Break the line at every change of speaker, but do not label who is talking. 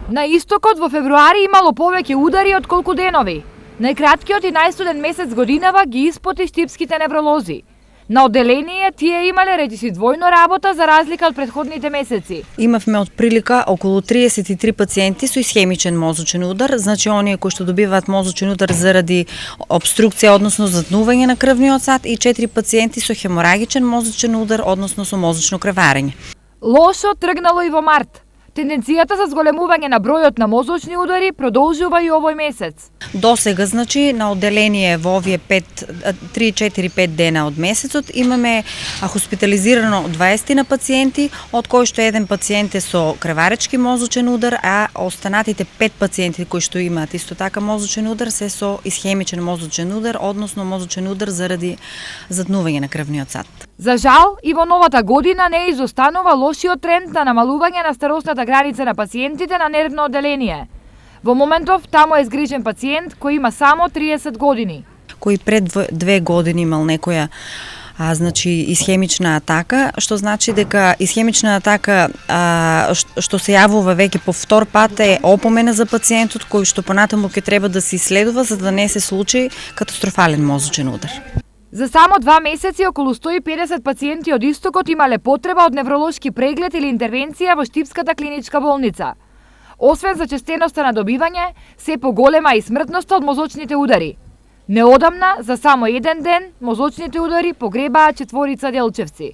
На истокот во февруари имало повеќе удари од колку денови. Најкраткиот и најстуден месец годинава ги испоти штипските невролози. На одделение тие имале речиси двојно работа за разлика од претходните месеци.
Имавме отприлика околу 33 пациенти со исхемичен мозочен удар, значи оние кои што добиваат мозочен удар заради обструкција, односно затнување на крвниот сад, и 4 пациенти со хеморагичен мозочен удар, односно со мозочно крварење.
Лошо тргнало и во март. Тенденцијата за зголемување на бројот на мозочни удари продолжува и овој месец.
До сега, значи, на одделение во овие 3-4-5 дена од месецот имаме хоспитализирано 20 на пациенти, од кои што еден пациент е со крваречки мозочен удар, а останатите 5 пациенти кои што имаат исто така мозочен удар се со исхемичен мозочен удар, односно мозочен удар заради затнување на крвниот сад.
За жал, и во новата година не изостанува лошиот тренд на намалување на старосната граница на пациентите на нервно одделение. Во моментов таму е згрижен пациент кој има само 30 години.
Кој пред 2 години имал некоја значи исхемична атака, што значи дека исхемична атака што се јавува веќе по втор пат е опомена за пациентот кој што понатаму ќе треба да се исследува за да не се случи катастрофален мозочен удар.
За само 2 месеци околу 150 пациенти од истокот имале потреба од невролошки преглед или интервенција во Штипската клиничка болница. Освен зачестеноста на добивање, се поголема и смртноста од мозочните удари. Неодамна, за само еден ден, мозочните удари погребаа 4 делчевци.